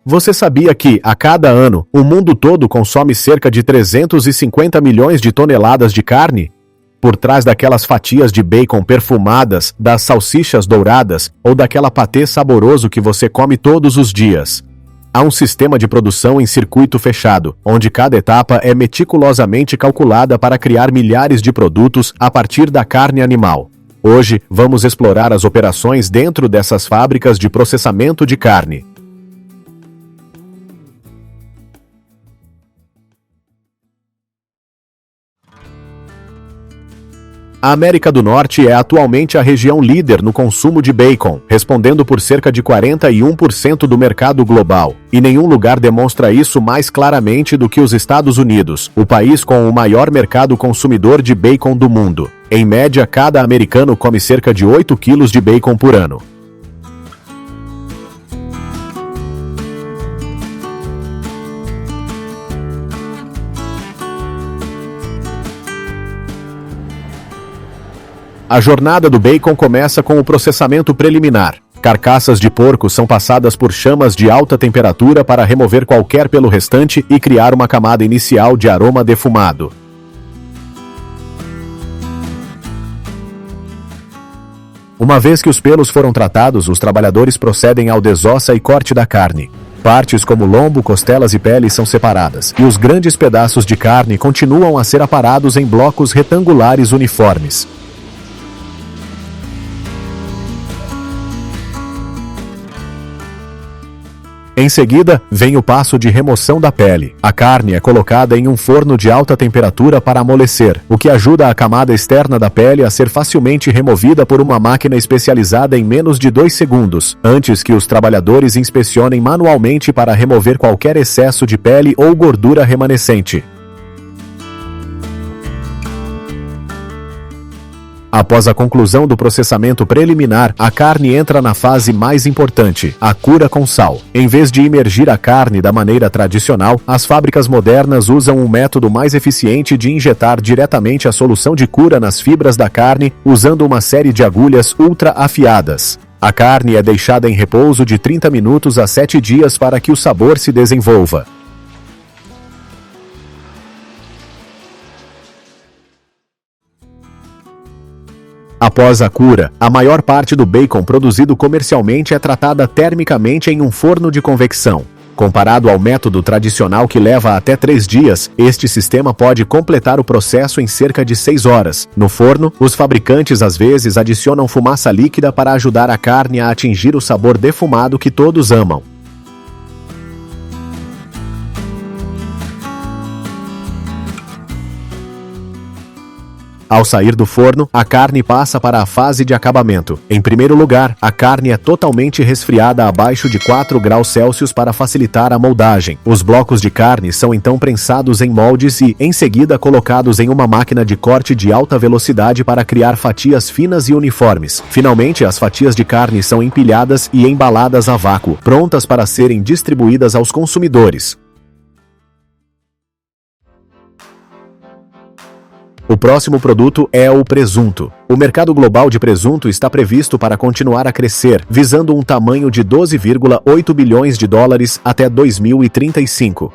Você sabia que, a cada ano, o mundo todo consome cerca de 350 milhões de toneladas de carne? Por trás daquelas fatias de bacon perfumadas, das salsichas douradas ou daquela patê saboroso que você come todos os dias, há um sistema de produção em circuito fechado, onde cada etapa é meticulosamente calculada para criar milhares de produtos a partir da carne animal. Hoje, vamos explorar as operações dentro dessas fábricas de processamento de carne. A América do Norte é atualmente a região líder no consumo de bacon, respondendo por cerca de 41% do mercado global. E nenhum lugar demonstra isso mais claramente do que os Estados Unidos, o país com o maior mercado consumidor de bacon do mundo. Em média, cada americano come cerca de 8 quilos de bacon por ano. A jornada do bacon começa com o processamento preliminar. Carcaças de porco são passadas por chamas de alta temperatura para remover qualquer pelo restante e criar uma camada inicial de aroma defumado. Uma vez que os pelos foram tratados, os trabalhadores procedem ao desossa e corte da carne. Partes como lombo, costelas e pele são separadas, e os grandes pedaços de carne continuam a ser aparados em blocos retangulares uniformes. Em seguida, vem o passo de remoção da pele. A carne é colocada em um forno de alta temperatura para amolecer, o que ajuda a camada externa da pele a ser facilmente removida por uma máquina especializada em menos de 2 segundos, antes que os trabalhadores inspecionem manualmente para remover qualquer excesso de pele ou gordura remanescente. Após a conclusão do processamento preliminar, a carne entra na fase mais importante, a cura com sal. Em vez de imergir a carne da maneira tradicional, as fábricas modernas usam um método mais eficiente de injetar diretamente a solução de cura nas fibras da carne, usando uma série de agulhas ultra afiadas. A carne é deixada em repouso de 30 minutos a 7 dias para que o sabor se desenvolva. Após a cura, a maior parte do bacon produzido comercialmente é tratada termicamente em um forno de convecção. Comparado ao método tradicional que leva até 3 dias, este sistema pode completar o processo em cerca de 6 horas. No forno, os fabricantes às vezes adicionam fumaça líquida para ajudar a carne a atingir o sabor defumado que todos amam. Ao sair do forno, a carne passa para a fase de acabamento. Em primeiro lugar, a carne é totalmente resfriada abaixo de 4 graus Celsius para facilitar a moldagem. Os blocos de carne são então prensados em moldes e, em seguida, colocados em uma máquina de corte de alta velocidade para criar fatias finas e uniformes. Finalmente, as fatias de carne são empilhadas e embaladas a vácuo, prontas para serem distribuídas aos consumidores. O próximo produto é o presunto. O mercado global de presunto está previsto para continuar a crescer, visando um tamanho de 12,8 bilhões de dólares até 2035.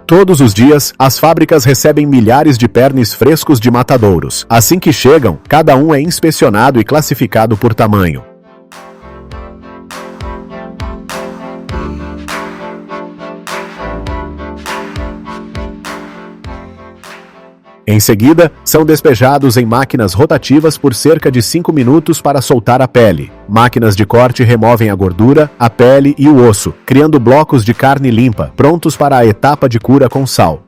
Todos os dias, as fábricas recebem milhares de pernes frescos de matadouros. Assim que chegam, cada um é inspecionado e classificado por tamanho. Em seguida, são despejados em máquinas rotativas por cerca de 5 minutos para soltar a pele. Máquinas de corte removem a gordura, a pele e o osso, criando blocos de carne limpa, prontos para a etapa de cura com sal.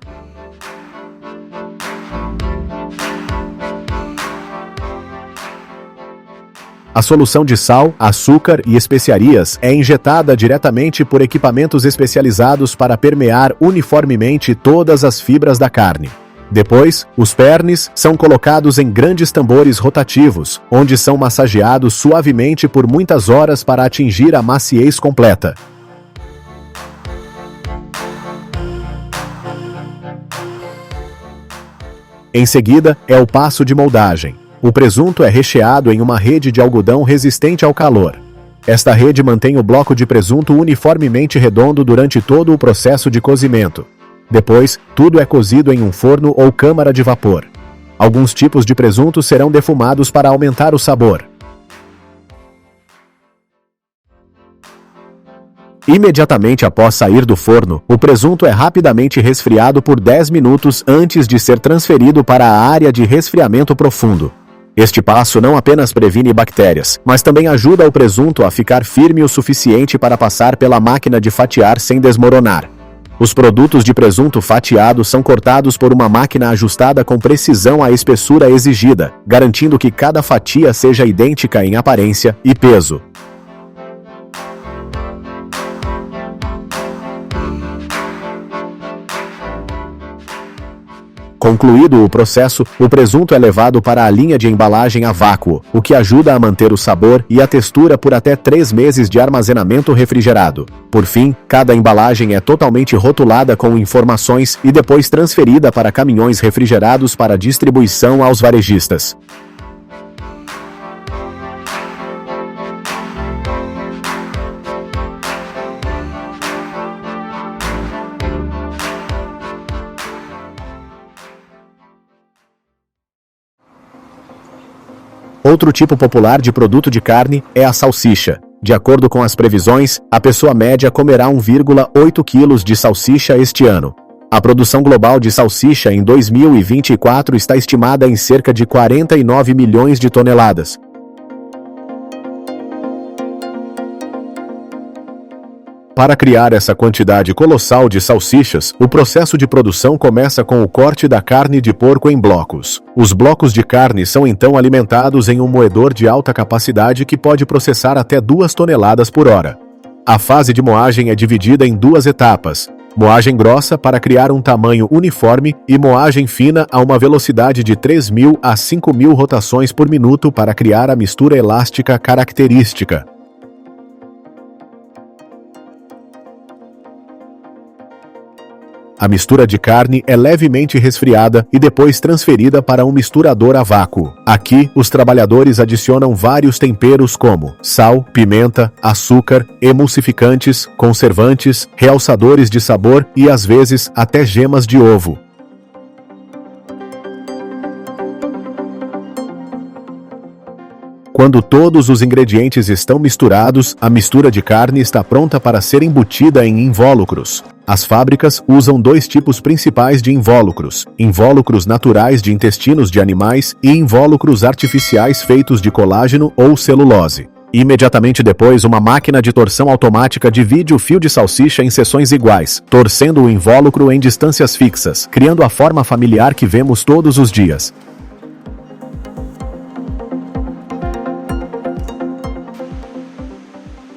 A solução de sal, açúcar e especiarias é injetada diretamente por equipamentos especializados para permear uniformemente todas as fibras da carne. Depois, os pernes são colocados em grandes tambores rotativos, onde são massageados suavemente por muitas horas para atingir a maciez completa. Em seguida, é o passo de moldagem. O presunto é recheado em uma rede de algodão resistente ao calor. Esta rede mantém o bloco de presunto uniformemente redondo durante todo o processo de cozimento. Depois, tudo é cozido em um forno ou câmara de vapor. Alguns tipos de presunto serão defumados para aumentar o sabor. Imediatamente após sair do forno, o presunto é rapidamente resfriado por 10 minutos antes de ser transferido para a área de resfriamento profundo. Este passo não apenas previne bactérias, mas também ajuda o presunto a ficar firme o suficiente para passar pela máquina de fatiar sem desmoronar. Os produtos de presunto fatiado são cortados por uma máquina ajustada com precisão à espessura exigida, garantindo que cada fatia seja idêntica em aparência e peso. Concluído o processo, o presunto é levado para a linha de embalagem a vácuo, o que ajuda a manter o sabor e a textura por até 3 meses de armazenamento refrigerado. Por fim, cada embalagem é totalmente rotulada com informações e depois transferida para caminhões refrigerados para distribuição aos varejistas. Outro tipo popular de produto de carne é a salsicha. De acordo com as previsões, a pessoa média comerá 1,8 quilos de salsicha este ano. A produção global de salsicha em 2024 está estimada em cerca de 49 milhões de toneladas. Para criar essa quantidade colossal de salsichas, o processo de produção começa com o corte da carne de porco em blocos. Os blocos de carne são então alimentados em um moedor de alta capacidade que pode processar até 2 toneladas por hora. A fase de moagem é dividida em 2 etapas: moagem grossa para criar um tamanho uniforme e moagem fina a uma velocidade de 3.000 a 5.000 rotações por minuto para criar a mistura elástica característica. A mistura de carne é levemente resfriada e depois transferida para um misturador a vácuo. Aqui, os trabalhadores adicionam vários temperos como sal, pimenta, açúcar, emulsificantes, conservantes, realçadores de sabor e, às vezes, até gemas de ovo. Quando todos os ingredientes estão misturados, a mistura de carne está pronta para ser embutida em invólucros. As fábricas usam 2 tipos principais de invólucros: invólucros naturais de intestinos de animais e invólucros artificiais feitos de colágeno ou celulose. Imediatamente depois, uma máquina de torção automática divide o fio de salsicha em seções iguais, torcendo o invólucro em distâncias fixas, criando a forma familiar que vemos todos os dias.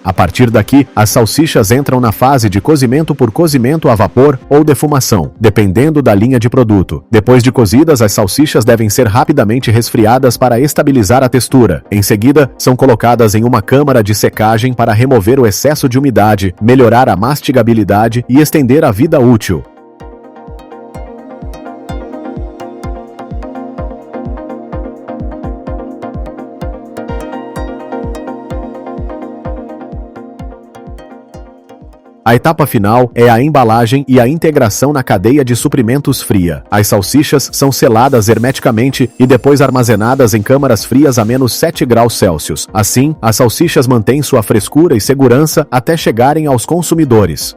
A partir daqui, as salsichas entram na fase de cozimento por cozimento a vapor ou defumação, dependendo da linha de produto. Depois de cozidas, as salsichas devem ser rapidamente resfriadas para estabilizar a textura. Em seguida, são colocadas em uma câmara de secagem para remover o excesso de umidade, melhorar a mastigabilidade e estender a vida útil. A etapa final é a embalagem e a integração na cadeia de suprimentos fria. As salsichas são seladas hermeticamente e depois armazenadas em câmaras frias a menos 7 graus Celsius. Assim, as salsichas mantêm sua frescura e segurança até chegarem aos consumidores.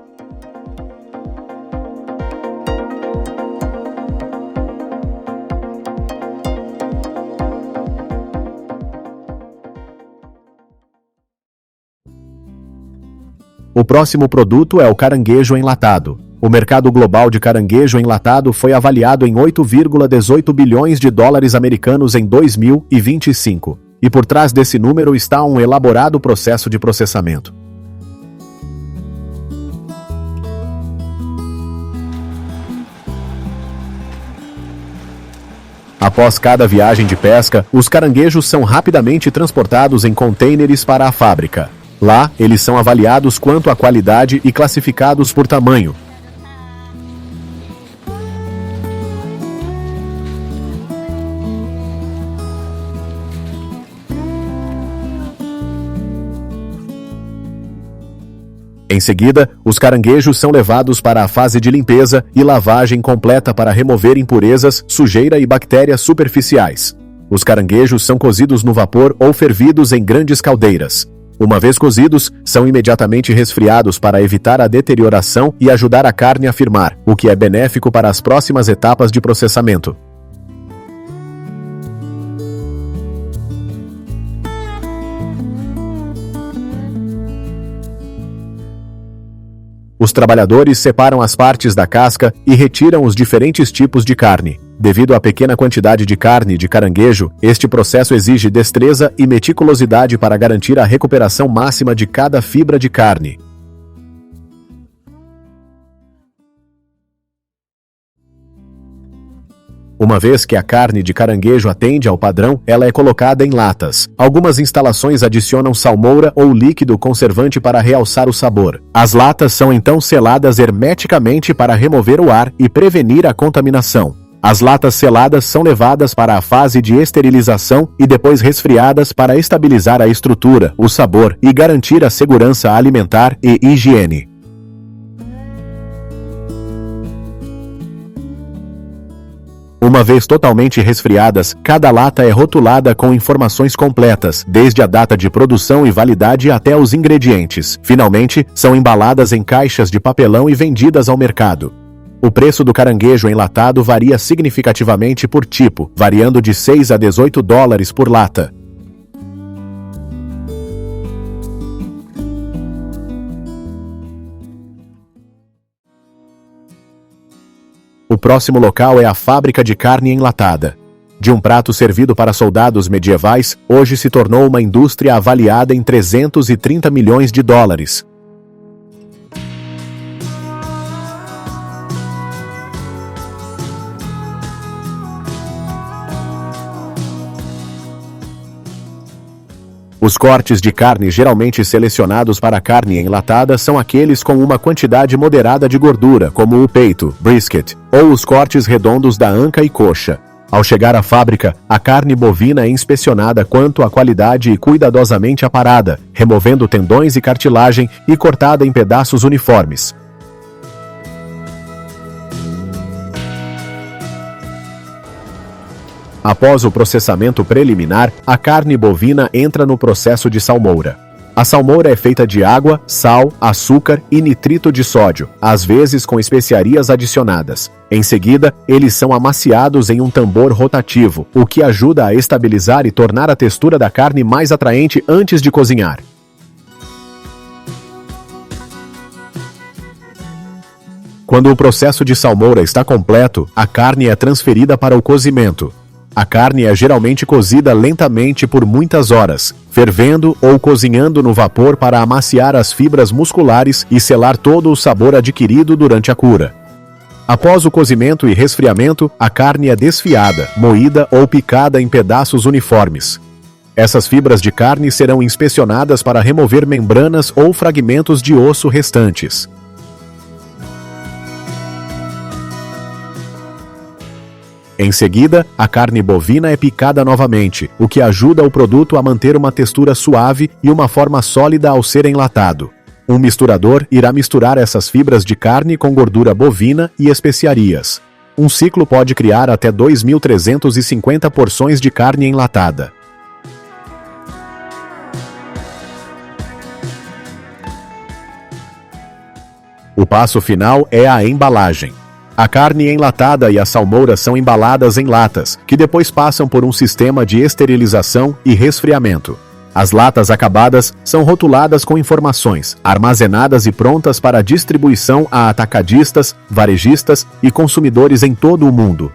O próximo produto é o caranguejo enlatado. O mercado global de caranguejo enlatado foi avaliado em 8,18 bilhões de dólares americanos em 2025. E por trás desse número está um elaborado processo de processamento. Após cada viagem de pesca, os caranguejos são rapidamente transportados em contêineres para a fábrica. Lá, eles são avaliados quanto à qualidade e classificados por tamanho. Em seguida, os caranguejos são levados para a fase de limpeza e lavagem completa para remover impurezas, sujeira e bactérias superficiais. Os caranguejos são cozidos no vapor ou fervidos em grandes caldeiras. Uma vez cozidos, são imediatamente resfriados para evitar a deterioração e ajudar a carne a firmar, o que é benéfico para as próximas etapas de processamento. Os trabalhadores separam as partes da casca e retiram os diferentes tipos de carne. Devido à pequena quantidade de carne de caranguejo, este processo exige destreza e meticulosidade para garantir a recuperação máxima de cada fibra de carne. Uma vez que a carne de caranguejo atende ao padrão, ela é colocada em latas. Algumas instalações adicionam salmoura ou líquido conservante para realçar o sabor. As latas são então seladas hermeticamente para remover o ar e prevenir a contaminação. As latas seladas são levadas para a fase de esterilização e depois resfriadas para estabilizar a estrutura, o sabor e garantir a segurança alimentar e higiene. Uma vez totalmente resfriadas, cada lata é rotulada com informações completas, desde a data de produção e validade até os ingredientes. Finalmente, são embaladas em caixas de papelão e vendidas ao mercado. O preço do caranguejo enlatado varia significativamente por tipo, variando de 6 a 18 dólares por lata. O próximo local é a fábrica de carne enlatada. De um prato servido para soldados medievais, hoje se tornou uma indústria avaliada em 330 milhões de dólares. Os cortes de carne geralmente selecionados para a carne enlatada são aqueles com uma quantidade moderada de gordura, como o peito, brisket, ou os cortes redondos da anca e coxa. Ao chegar à fábrica, a carne bovina é inspecionada quanto à qualidade e cuidadosamente aparada, removendo tendões e cartilagem e cortada em pedaços uniformes. Após o processamento preliminar, a carne bovina entra no processo de salmoura. A salmoura é feita de água, sal, açúcar e nitrito de sódio, às vezes com especiarias adicionadas. Em seguida, eles são amaciados em um tambor rotativo, o que ajuda a estabilizar e tornar a textura da carne mais atraente antes de cozinhar. Quando o processo de salmoura está completo, a carne é transferida para o cozimento. A carne é geralmente cozida lentamente por muitas horas, fervendo ou cozinhando no vapor para amaciar as fibras musculares e selar todo o sabor adquirido durante a cura. Após o cozimento e resfriamento, a carne é desfiada, moída ou picada em pedaços uniformes. Essas fibras de carne serão inspecionadas para remover membranas ou fragmentos de osso restantes. Em seguida, a carne bovina é picada novamente, o que ajuda o produto a manter uma textura suave e uma forma sólida ao ser enlatado. Um misturador irá misturar essas fibras de carne com gordura bovina e especiarias. Um ciclo pode criar até 2.350 porções de carne enlatada. O passo final é a embalagem. A carne enlatada e a salmoura são embaladas em latas, que depois passam por um sistema de esterilização e resfriamento. As latas acabadas são rotuladas com informações, armazenadas e prontas para distribuição a atacadistas, varejistas e consumidores em todo o mundo.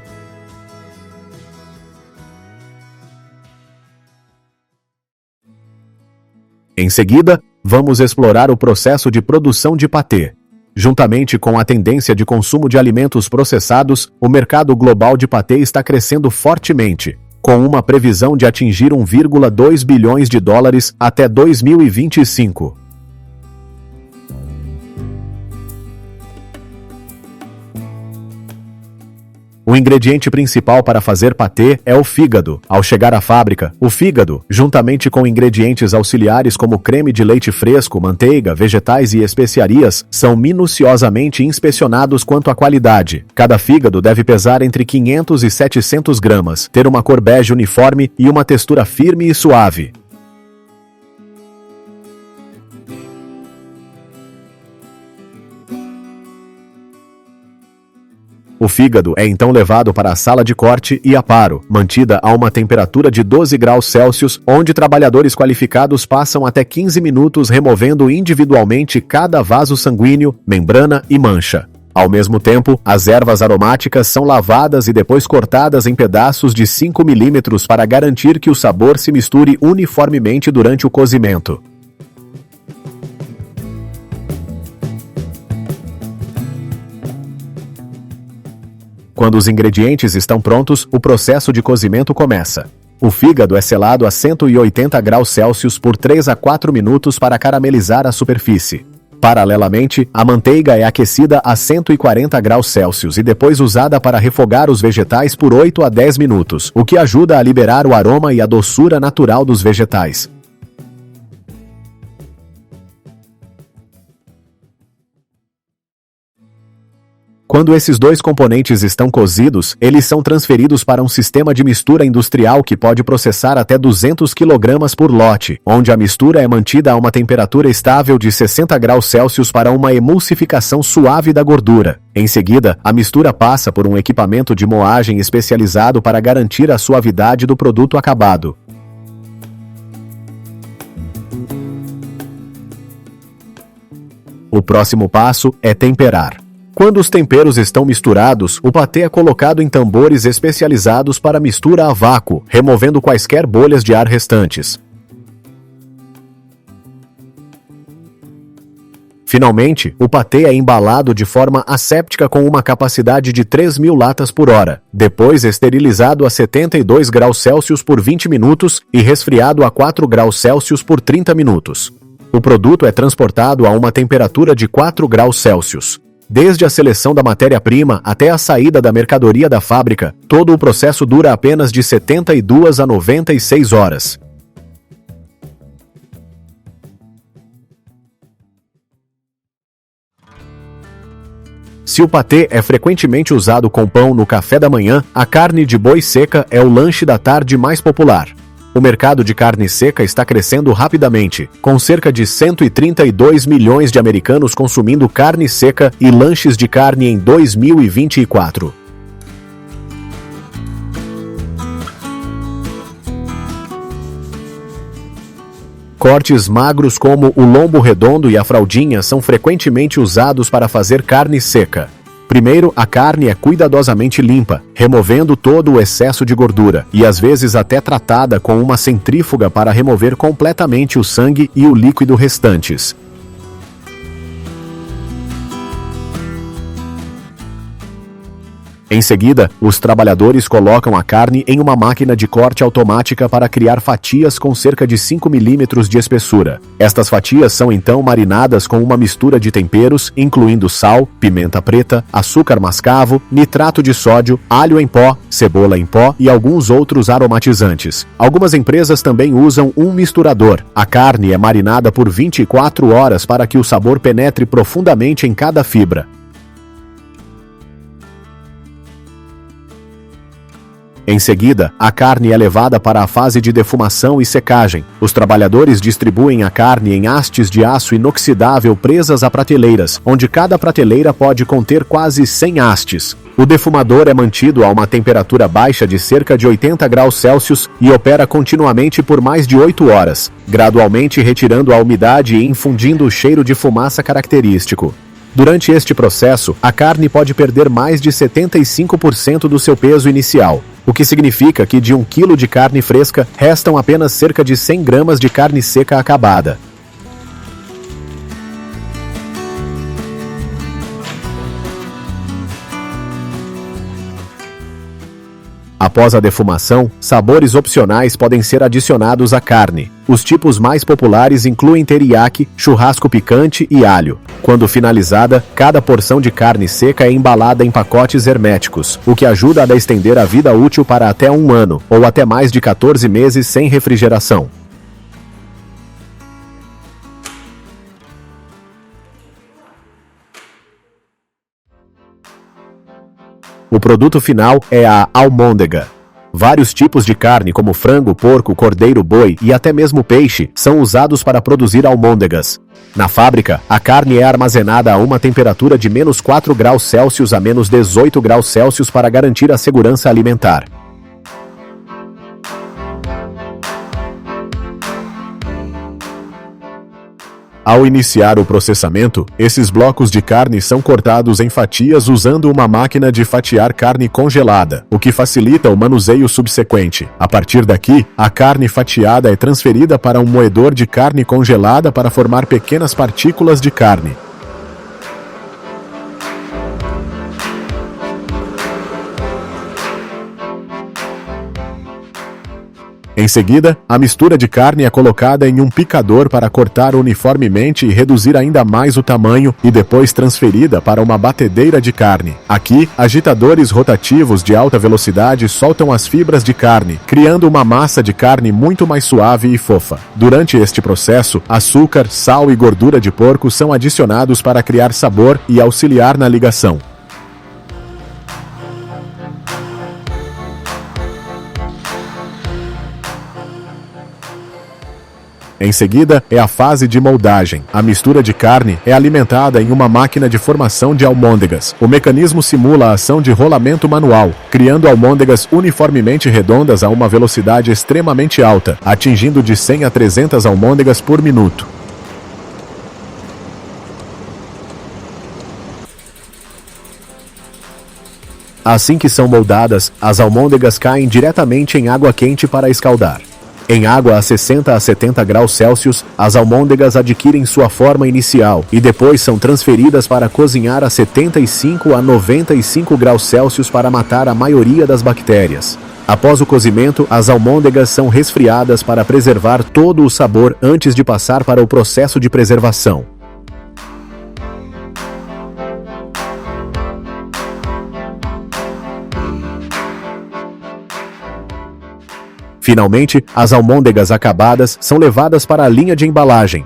Em seguida, vamos explorar o processo de produção de patê. Juntamente com a tendência de consumo de alimentos processados, o mercado global de patê está crescendo fortemente, com uma previsão de atingir 1,2 bilhões de dólares até 2025. O O ingrediente principal para fazer patê é o fígado. Ao chegar à fábrica, o fígado, juntamente com ingredientes auxiliares como creme de leite fresco, manteiga, vegetais e especiarias, são minuciosamente inspecionados quanto à qualidade. Cada fígado deve pesar entre 500 e 700 gramas, ter uma cor bege uniforme e uma textura firme e suave. O fígado é então levado para a sala de corte e aparo, mantida a uma temperatura de 12 graus Celsius, onde trabalhadores qualificados passam até 15 minutos removendo individualmente cada vaso sanguíneo, membrana e mancha. Ao mesmo tempo, as ervas aromáticas são lavadas e depois cortadas em pedaços de 5 milímetros para garantir que o sabor se misture uniformemente durante o cozimento. Quando os ingredientes estão prontos, o processo de cozimento começa. O fígado é selado a 180 graus Celsius por 3 a 4 minutos para caramelizar a superfície. Paralelamente, a manteiga é aquecida a 140 graus Celsius e depois usada para refogar os vegetais por 8 a 10 minutos, o que ajuda a liberar o aroma e a doçura natural dos vegetais. Quando esses dois componentes estão cozidos, eles são transferidos para um sistema de mistura industrial que pode processar até 200 kg por lote, onde a mistura é mantida a uma temperatura estável de 60 graus Celsius para uma emulsificação suave da gordura. Em seguida, a mistura passa por um equipamento de moagem especializado para garantir a suavidade do produto acabado. O próximo passo é temperar. Quando os temperos estão misturados, o patê é colocado em tambores especializados para mistura a vácuo, removendo quaisquer bolhas de ar restantes. Finalmente, o patê é embalado de forma asséptica com uma capacidade de 3.000 latas por hora, depois esterilizado a 72 graus Celsius por 20 minutos e resfriado a 4 graus Celsius por 30 minutos. O produto é transportado a uma temperatura de 4 graus Celsius. Desde a seleção da matéria-prima até a saída da mercadoria da fábrica, todo o processo dura apenas de 72 a 96 horas. Se o patê é frequentemente usado com pão no café da manhã, a carne de boi seca é o lanche da tarde mais popular. O mercado de carne seca está crescendo rapidamente, com cerca de 132 milhões de americanos consumindo carne seca e lanches de carne em 2024. Cortes magros como o lombo redondo e a fraldinha são frequentemente usados para fazer carne seca. Primeiro, a carne é cuidadosamente limpa, removendo todo o excesso de gordura, e às vezes até tratada com uma centrífuga para remover completamente o sangue e o líquido restantes. Em seguida, os trabalhadores colocam a carne em uma máquina de corte automática para criar fatias com cerca de 5 milímetros de espessura. Estas fatias são então marinadas com uma mistura de temperos, incluindo sal, pimenta preta, açúcar mascavo, nitrato de sódio, alho em pó, cebola em pó e alguns outros aromatizantes. Algumas empresas também usam um misturador. A carne é marinada por 24 horas para que o sabor penetre profundamente em cada fibra. Em seguida, a carne é levada para a fase de defumação e secagem. Os trabalhadores distribuem a carne em hastes de aço inoxidável presas a prateleiras, onde cada prateleira pode conter quase 100 hastes. O defumador é mantido a uma temperatura baixa de cerca de 80 graus Celsius e opera continuamente por mais de 8 horas, gradualmente retirando a umidade e infundindo o cheiro de fumaça característico. Durante este processo, a carne pode perder mais de 75% do seu peso inicial, o que significa que de 1 quilo de carne fresca restam apenas cerca de 100 gramas de carne seca acabada. Após a defumação, sabores opcionais podem ser adicionados à carne. Os tipos mais populares incluem teriyaki, churrasco picante e alho. Quando finalizada, cada porção de carne seca é embalada em pacotes herméticos, o que ajuda a estender a vida útil para até 1 ano, ou até mais de 14 meses sem refrigeração. O produto final é a almôndega. Vários tipos de carne, como frango, porco, cordeiro, boi e até mesmo peixe, são usados para produzir almôndegas. Na fábrica, a carne é armazenada a uma temperatura de -4 graus Celsius a -18 graus Celsius para garantir a segurança alimentar. Ao iniciar o processamento, esses blocos de carne são cortados em fatias usando uma máquina de fatiar carne congelada, o que facilita o manuseio subsequente. A partir daqui, a carne fatiada é transferida para um moedor de carne congelada para formar pequenas partículas de carne. Em seguida, a mistura de carne é colocada em um picador para cortar uniformemente e reduzir ainda mais o tamanho e depois transferida para uma batedeira de carne. Aqui, agitadores rotativos de alta velocidade soltam as fibras de carne, criando uma massa de carne muito mais suave e fofa. Durante este processo, açúcar, sal e gordura de porco são adicionados para criar sabor e auxiliar na ligação. Em seguida, é a fase de moldagem. A mistura de carne é alimentada em uma máquina de formação de almôndegas. O mecanismo simula a ação de rolamento manual, criando almôndegas uniformemente redondas a uma velocidade extremamente alta, atingindo de 100 a 300 almôndegas por minuto. Assim que são moldadas, as almôndegas caem diretamente em água quente para escaldar. Em água a 60 a 70 graus Celsius, as almôndegas adquirem sua forma inicial e depois são transferidas para cozinhar a 75 a 95 graus Celsius para matar a maioria das bactérias. Após o cozimento, as almôndegas são resfriadas para preservar todo o sabor antes de passar para o processo de preservação. Finalmente, as almôndegas acabadas são levadas para a linha de embalagem.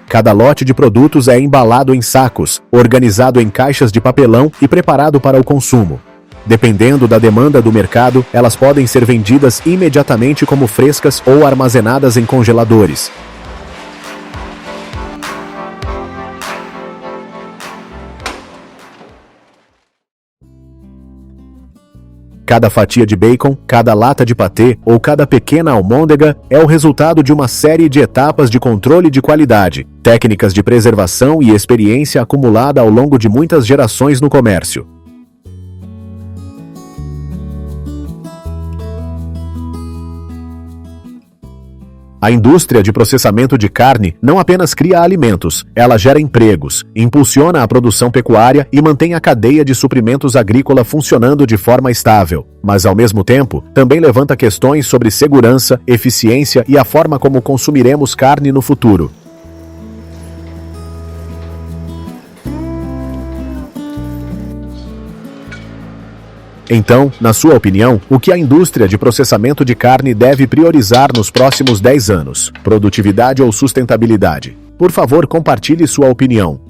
Cada lote de produtos é embalado em sacos, organizado em caixas de papelão e preparado para o consumo. Dependendo da demanda do mercado, elas podem ser vendidas imediatamente como frescas ou armazenadas em congeladores. Cada fatia de bacon, cada lata de patê ou cada pequena almôndega é o resultado de uma série de etapas de controle de qualidade, técnicas de preservação e experiência acumulada ao longo de muitas gerações no comércio. A indústria de processamento de carne não apenas cria alimentos, ela gera empregos, impulsiona a produção pecuária e mantém a cadeia de suprimentos agrícola funcionando de forma estável, mas ao mesmo tempo também levanta questões sobre segurança, eficiência e a forma como consumiremos carne no futuro. Então, na sua opinião, o que a indústria de processamento de carne deve priorizar nos próximos 10 anos? Produtividade ou sustentabilidade? Por favor, compartilhe sua opinião.